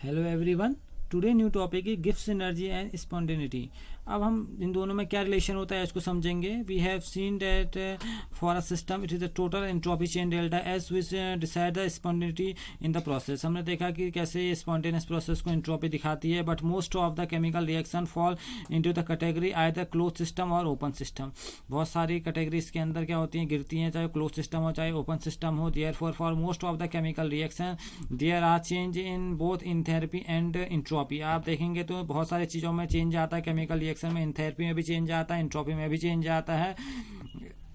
Hello everyone. Today new topic है Gibbs energy and spontaneity. अब हम इन दोनों में क्या रिलेशन होता है इसको समझेंगे। We have seen that for a system it is the total entropy change delta S which decide the spontaneity in the process. हमने देखा कि कैसे ये स्पॉन्टेनियस प्रोसेस को एंट्रोपी दिखाती है, but most of the chemical reaction fall into the category either close system और open system. बहुत सारी कैटेगरी इसके अंदर क्या होती हैं, गिरती हैं, चाहे क्लोज सिस्टम हो चाहे ओपन सिस्टम हो। Therefore for most of the chemical reaction there are change in both enthalpy and entropy. आप देखेंगे तो बहुत सारी चीज़ों में चेंज आता है, केमिकल रिएक्शन में इंथैल्पी में भी चेंज आता है, एंट्रोपी में भी चेंज आता है।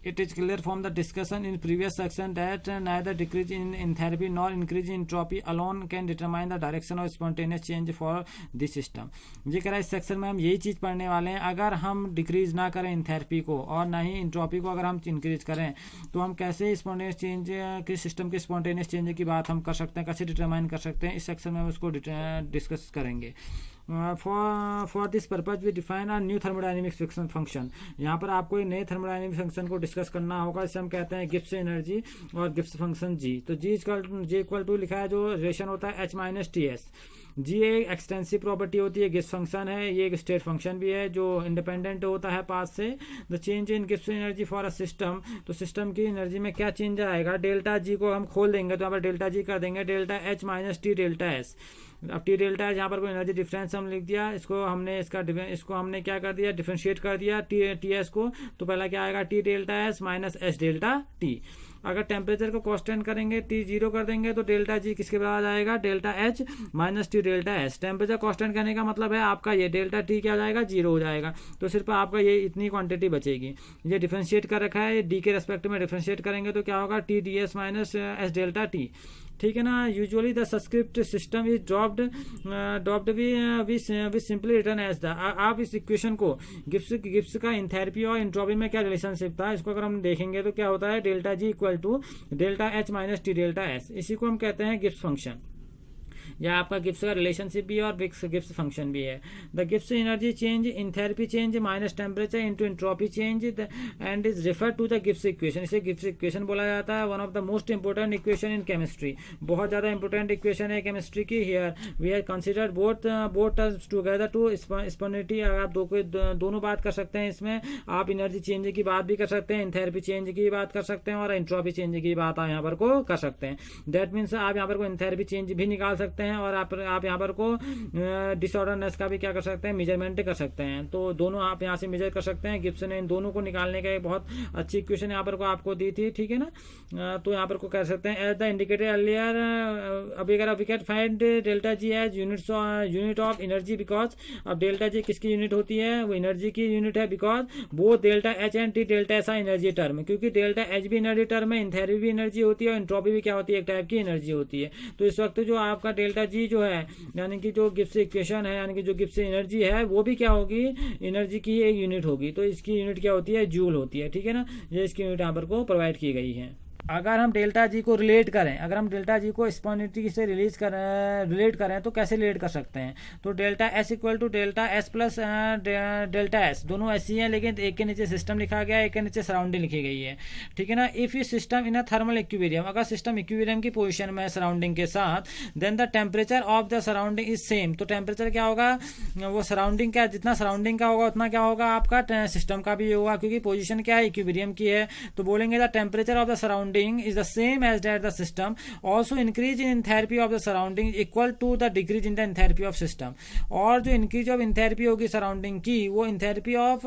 It is clear from the discussion in previous section that neither decrease in enthalpy nor increase in entropy alone can determine the direction of spontaneous change for this system। ये कह रहा है इस section में हम यही चीज़ पढ़ने वाले हैं। अगर हम डिक्रीज ना करें इंथैल्पी को और ना ही इंट्रोपी को अगर हम इंक्रीज करें तो हम कैसे स्पॉन्टेनियस चेंज के सिस्टम के स्पॉन्टेनियस चेंज की बात हम कर सकते हैं, कैसे डिटरमाइन कर सकते हैं। इस सेक्शन में हम उसको डिस्कस करेंगे। For this purpose we define a new thermodynamics friction function. यहाँ पर आपको एक नए थर्मोडायनेमिक फंक्शन को डिस्कस करना होगा। इसे हम कहते हैं गिब्स एनर्जी और गिब्स फंक्शन जी। तो जी इक्वल टू लिखा है, जो रिलेशन होता है एच माइनस टी एस। जी एक एक्सटेंसिव प्रॉपर्टी होती है, गिब्स फंक्शन है। ये एक स्टेट फंक्शन भी है जो इंडिपेंडेंट होता है पाथ से। The change in Gibbs energy for a system, तो सिस्टम की एनर्जी में क्या चेंज आएगा। डेल्टा जी को हम खोल देंगे तो यहाँ पर डेल्टा जी कर देंगे delta H minus T delta S. अब टी डेल्टा है, यहाँ पर कोई एनर्जी डिफरेंस हम लिख दिया, इसको हमने क्या कर दिया, डिफरेंशिएट कर दिया टी एस को। तो पहला क्या आएगा, T delta S minus S delta T. अगर टेम्परेचर को कांस्टेंट करेंगे, टी जीरो कर देंगे, तो डेल्टा जी किसके बराबर आएगा, delta H minus T delta S. Temperature constant करने का मतलब है आपका ये डेल्टा टी क्या हो जाएगा, जीरो हो जाएगा। तो सिर्फ आपका ये इतनी क्वांटिटी बचेगी। ये डिफरेंशिएट कर रखा है, डी के रेस्पेक्ट में डिफरेंशिएट करेंगे तो क्या होगा, T D S minus S delta T. ठीक है ना। Usually the subscript system is dropped we simply return as the. आप इस इक्वेशन को गिब्स का इंथैल्पी और एंट्रोपी में क्या रिलेशनशिप था, इसको अगर हम देखेंगे तो क्या होता है, delta G equal to delta H minus T delta S. इसी को हम कहते हैं गिब्स फंक्शन, या आपका गिब्स का रिलेशनशिप भी है और गिब्स फंक्शन भी है। The Gibbs energy change enthalpy change minus temperature into entropy change and is refer to the Gibbs equation. इसे गिब्स इक्वेशन बोला जाता है। One of the most important equation in chemistry, बहुत ज़्यादा इंपोर्टेंट इक्वेशन है chemistry की। Here we have considered both together to spontaneity. अगर आप दोनों बात कर सकते हैं इसमें, आप एनर्जी चेंज की बात भी कर सकते हैं, इंथैल्पी चेंज की बात कर सकते हैं और एंट्रोपी चेंज की बात आप यहाँ पर को कर सकते हैं। दैट मीन्स आप यहाँ पर को इंथैल्पी चेंज भी निकाल सकते हैं और आप यहाँ पर को डिसऑर्डरनेस का भी क्या कर सकते हैं, मेजरमेंट कर सकते हैं। तो दोनों आप यहाँ से मेजर कर सकते हैं। गिब्स ने इन दोनों को निकालने का एक बहुत अच्छी इक्वेशन यहाँ पर को आपको दी थी। ठीक है ना। तो यहाँ पर को कह सकते हैं एज द इंडिकेटेड अर्लियर, अभी अगर we can find delta G as unit of energy, because अब डेल्टा जी किसकी यूनिट होती है, वो एनर्जी की यूनिट है। Because both delta H and T delta S energy term, क्योंकि डेल्टा एच भी एनर्जी टर्म है, इंथैल्पी भी एनर्जी होती है और एंट्रोपी भी क्या होती है, एक टाइप की एनर्जी होती है। तो इस वक्त जो आपका डेल्टा जी जो है, यानी कि जो गिब्स इक्वेशन है, यानी कि जो गिब्स एनर्जी है, वो भी क्या होगी, एनर्जी की एक यूनिट होगी। तो इसकी यूनिट क्या होती है, जूल होती है। ठीक है ना। ये इसकी यूनिट यहाँ पर को प्रोवाइड की गई है। अगर हम डेल्टा जी को रिलेट करें, अगर हम डेल्टा जी को स्पॉन्टेनिटी से रिलेट करें तो कैसे रिलेट कर सकते हैं। तो delta S equal to delta S plus delta S, दोनों ऐसी हैं लेकिन एक के नीचे सिस्टम लिखा गया है, एक के नीचे सराउंडिंग लिखी गई है। ठीक है ना। If you system in a thermal equilibrium, अगर सिस्टम इक्विलिब्रियम की पोजीशन में सराउंडिंग के साथ, then the temperature of the surrounding is same. तो टेम्परेचर क्या होगा, वो सराउंडिंग का जितना सराउंडिंग का होगा उतना क्या होगा, आपका सिस्टम का भी होगा, क्योंकि पोजीशन क्या है, इक्विलिब्रियम की है। तो बोलेंगे the temperature of the surrounding is the same as that the system also increase in enthalpy of the surrounding equal to the decrease in the enthalpy of system। और जो इंक्रीज ऑफ इंथैल्पी होगी surrounding की, वो enthalpy of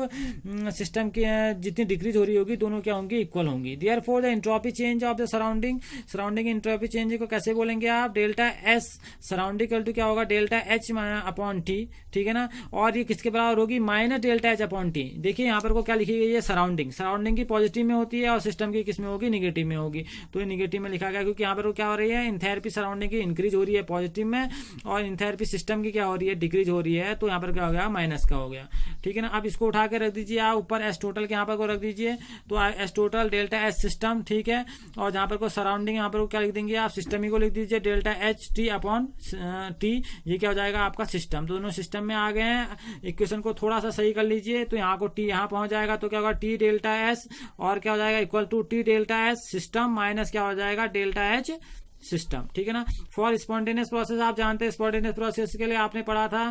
system की जितनी decrease हो रही होगी, दोनों क्या होंगी, इक्वल होंगी। Therefore the entropy change of the surrounding entropy change को कैसे बोलेंगे आप, delta S surrounding equal to क्या होगा, डेल्टा एच अपॉन टी। ठीक है ना। और ये किसके बराबर होगी, minus delta H upon T. देखिए यहाँ पर को क्या लिखी गई है, सराउंडिंग की पॉजिटिव में होती है और सिस्टम की किस में होगी, निगेटिव में होगी। तो ये निगेटिव में लिखा गया क्योंकि यहाँ पर क्या हो रही है, इंथैल्पी सराउंडिंग की इंक्रीज हो रही है पॉजिटिव में और इंथैल्पी सिस्टम की क्या हो रही है, डिक्रीज हो रही है। तो यहाँ पर क्या हो गया, माइनस का हो गया। ठीक है ना। अब इसको उठा के रख दीजिए आप ऊपर, एस टोटल के यहाँ पर को रख दीजिए। तो S total delta S system, ठीक है। और जहाँ पर को सराउंडिंग, यहाँ पर क्या लिख देंगे आप, सिस्टम ही को लिख दीजिए delta H T upon T. ये क्या हो जाएगा, आपका सिस्टम। तो दोनों सिस्टम में आ गए हैं। इक्वेशन को थोड़ा सा सही कर लीजिए। तो यहाँ को टी यहाँ पहुंच जाएगा तो क्या होगा, टी डेल्टा एस और क्या हो जाएगा, equal to T delta S system minus क्या हो जाएगा, डेल्टा एच सिस्टम, ठीक है ना। फॉर स्पॉन्टेनियस प्रोसेस आप जानते हैं स्पॉन्टेनियस प्रोसेस के लिए आपने पढ़ा था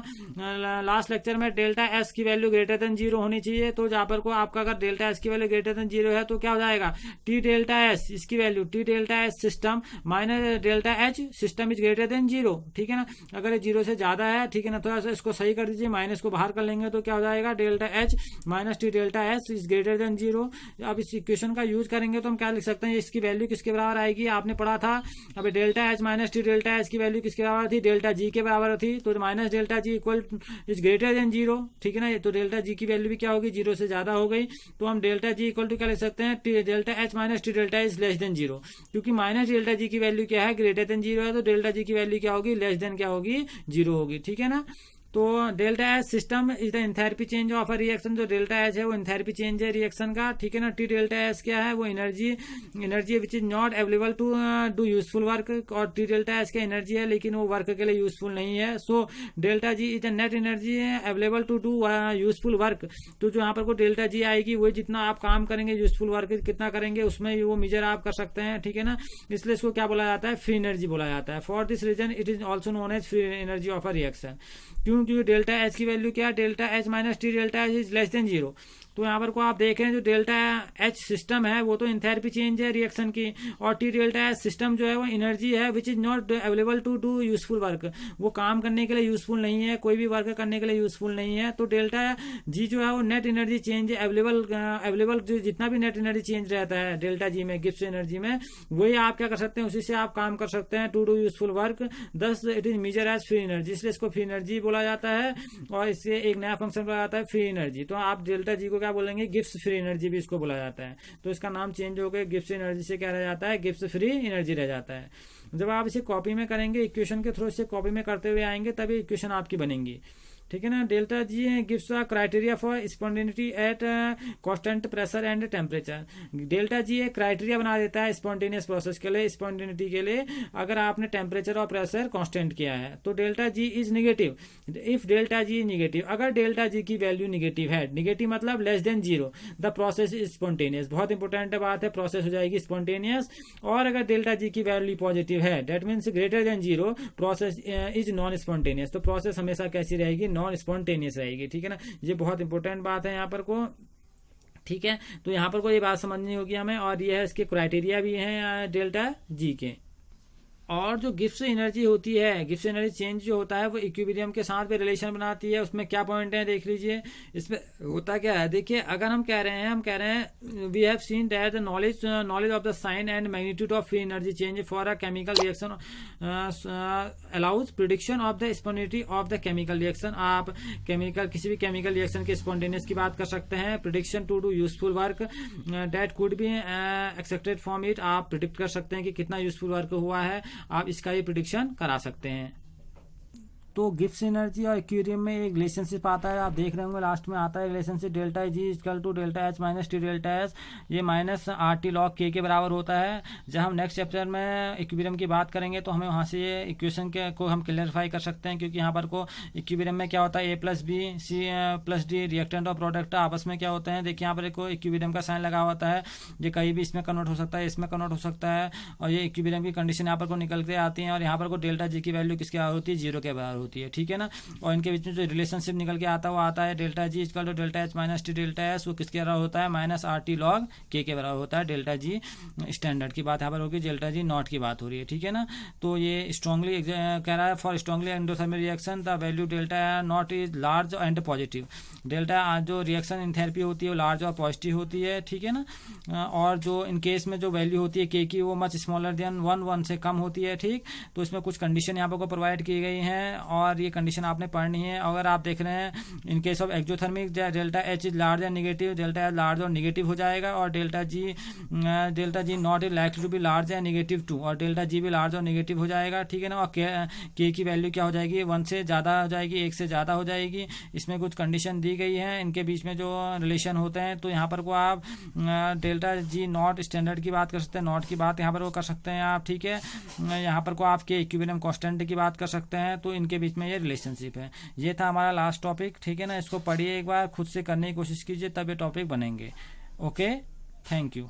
लास्ट लेक्चर में डेल्टा एस की वैल्यू ग्रेटर देन 0 होनी चाहिए। तो जहां पर को आपका अगर डेल्टा एस की वैल्यू ग्रेटर देन 0 है तो क्या हो जाएगा, टी डेल्टा एस, इसकी value T delta S system minus delta H system is greater than 0, ठीक है ना। अगर ये 0 से ज्यादा है, ठीक है ना, थोड़ा सा इसको सही कर दीजिए, माइनस को बाहर कर लेंगे तो क्या हो जाएगा, delta H minus T delta S is greater than 0। अब इस इक्वेशन का यूज करेंगे तो हम क्या लिख सकते हैं, इसकी वैल्यू किसके बराबर आएगी, आपने पढ़ा था अब delta H minus T delta H की वैल्यू किसके बराबर थी, डेल्टा जी के बराबर थी। तो minus delta G equal is greater than 0, ठीक है ना। तो डेल्टा जी की वैल्यू भी क्या होगी, 0 से ज्यादा हो गई। तो हम डेल्टा जी इक्वल टू क्या लिख सकते हैं, delta H minus T delta is less than 0, क्योंकि माइनस डेल्टा जी की वैल्यू क्या है, ग्रेटर देन 0 है। तो डेल्टा जी की वैल्यू क्या होगी, लेस देन क्या होगी, 0 होगी, ठीक है ना। तो delta H system is the enthalpy change of a reaction. जो डेल्टा एच है वो एंथैल्पी चेंज है रिएक्शन का, ठीक है ना। टी डेल्टा एच क्या है, वो energy which is not available to do useful work, और टी डेल्टा एच क्या एनर्जी है लेकिन वो वर्क के लिए यूजफुल नहीं है। So delta G is the net energy available to do useful work. तो जो यहाँ पर को डेल्टा जी आएगी वो जितना आप काम करेंगे यूजफुल वर्क कितना करेंगे उसमें वो मेजर आप कर सकते हैं, ठीक है ना। इसलिए इसको क्या बोला जाता है, फ्री एनर्जी बोला जाता है। For this reason it is also known as free energy of a reaction. क्योंकि डेल्टा एच की वैल्यू क्या है, delta H minus T delta H is less than 0। तो यहाँ पर को आप देखें जो डेल्टा एच सिस्टम है वो तो एंथैल्पी चेंज है रिएक्शन की, और टी डेल्टा एच सिस्टम जो है वो एनर्जी है which is not available to do useful work. वो काम करने के लिए यूजफुल नहीं है, कोई भी वर्क करने के लिए यूजफुल नहीं है। तो डेल्टा जी जो है वो नेट एनर्जी चेंज अवेलेबल जो जितना भी नेट एनर्जी चेंज रहता है डेल्टा जी में, गिब्स एनर्जी में, वही आप क्या कर सकते हैं, उसी से आप काम कर सकते हैं to do useful work. Thus it is measure as free energy, इसलिए इसको फ्री एनर्जी बोला जाता है। और इससे एक नया फंक्शन बोला जाता है फ्री एनर्जी। तो आप डेल्टा जी को क्या बोलेंगे, गिब्स फ्री एनर्जी भी इसको बोला जाता है। तो इसका नाम चेंज हो गया, गिब्स एनर्जी से क्या रह जाता है, गिब्स फ्री एनर्जी रह जाता है। जब आप इसे कॉपी में करेंगे, इक्वेशन के थ्रू इसे कॉपी में करते हुए आएंगे तभी इक्वेशन आपकी बनेंगी, ठीक है ना। Delta G gives a criteria for spontaneity at constant pressure and temperature. Delta G एक क्राइटेरिया बना देता है स्पॉन्टेनियस प्रोसेस के लिए, स्पॉन्टेनिटी के लिए, अगर आपने टेम्परेचर और प्रेशर कांस्टेंट किया है। तो delta G is negative if delta G is negative, अगर डेल्टा जी की वैल्यू नेगेटिव है, नेगेटिव मतलब less than 0, the process is spontaneous. बहुत इंपॉर्टेंट बात है, प्रोसेस हो जाएगी स्पॉन्टेनियस। और अगर डेल्टा जी की वैल्यू पॉजिटिव है, that means greater than 0, process is non spontaneous. तो प्रोसेस हमेशा कैसी रहेगी, नॉन स्पॉन्टेनियस रहेगी, ठीक है ना। ये बहुत इंपॉर्टेंट बात है यहाँ पर को, ठीक है। तो यहाँ पर को ये बात समझनी होगी हमें, और ये है इसके क्राइटेरिया भी हैं डेल्टा जी के। और जो गिब्स एनर्जी होती है, गिब्स एनर्जी चेंज जो होता है वो इक्विलिब्रियम के साथ भी रिलेशन बनाती है। उसमें क्या पॉइंट है देख लीजिए, इसमें होता क्या है, देखिए अगर हम कह रहे हैं we have seen that the knowledge of the sign and magnitude of free energy change for a chemical reaction allows prediction of the spontaneity of the chemical reaction. आप किसी भी केमिकल रिएक्शन के स्पॉन्टेनियस की बात कर सकते हैं। Prediction to do useful work that could be expected from it, आप प्रिडिक्ट कर सकते हैं कि कितना यूजफुल वर्क हुआ है, आप इसका ये प्रिडिक्शन करा सकते हैं। तो गिब्स एनर्जी और इक्विलिब्रियम में एक रिलेशनशिप आता है, आप देख रहे होंगे लास्ट में आता है relationship delta G equal to delta H minus T delta H, ये माइनस आर टी लॉग के बराबर होता है। जब हम नेक्स्ट चैप्टर में इक्विलिब्रियम की बात करेंगे तो हमें वहाँ से ये इक्वेशन को हम क्लियरिफाई कर सकते हैं, क्योंकि यहाँ पर को इक्विलिब्रियम में क्या होता है, A plus B C plus D reactant और प्रोडक्ट आपस में क्या होते हैं। देखिए यहाँ पर को इक्विलिब्रियम का साइन लगा होता है, ये कहीं भी इसमें कन्वर्ट हो सकता है, इसमें कन्वर्ट हो सकता है, और ये इक्विलिब्रियम की कंडीशन यहाँ पर को निकल के आती है। और यहाँ पर को डेल्टा जी की वैल्यू किसके बराबर होती है, 0 के बराबर होती है, ठीक है ना। और इनके बीच में जो रिलेशनशिप निकल के आता है वो आता है delta G equal to delta H minus T delta H, वो किसके बराबर होता है, माइनस आर टी लॉग के बराबर होता है। डेल्टा जी स्टैंडर्ड की बात यहाँ पर होगी, डेल्टा जी नॉट की बात हो रही है, ठीक है ना। तो ये स्ट्रॉन्गली कह रहा है for strongly endothermal reaction the value delta naught is large and positive. Delta जो रिएक्शन एंथैल्पी होती है वो लार्ज और पॉजिटिव होती है, ठीक है ना। और जो इन केस में जो वैल्यू होती है के की वो मच स्मॉलर देन 1 से कम होती है, ठीक। तो इसमें कुछ कंडीशन यहाँ पर को प्रोवाइड की गई हैं, और ये कंडीशन आपने पढ़नी है। अगर आप देख रहे हैं in case of exothermic delta H is large and negative, delta H large और नेगेटिव हो जाएगा, और delta G not is likely to be large and negative 2, और डेल्टा जी भी लार्ज और नेगेटिव हो जाएगा, ठीक है ना। और के की वैल्यू क्या हो जाएगी, 1 से ज़्यादा हो जाएगी, 1 से ज़्यादा हो जाएगी। इसमें कुछ कंडीशन दी गई है, इनके बीच में जो रिलेशन होते हैं। तो यहाँ पर को आप डेल्टा जी नॉट स्टैंडर्ड की बात कर सकते हैं, नॉट की बात यहाँ पर वो कर सकते हैं आप, ठीक है। यहाँ पर को आपके इक्विलिब्रियम कांस्टेंट की बात कर सकते हैं। तो इनके बीच में ये रिलेशनशिप है। ये था हमारा लास्ट टॉपिक, ठीक है ना। इसको पढ़िए एक बार, खुद से करने की कोशिश कीजिए, तब ये टॉपिक बनेंगे। Okay, thank you.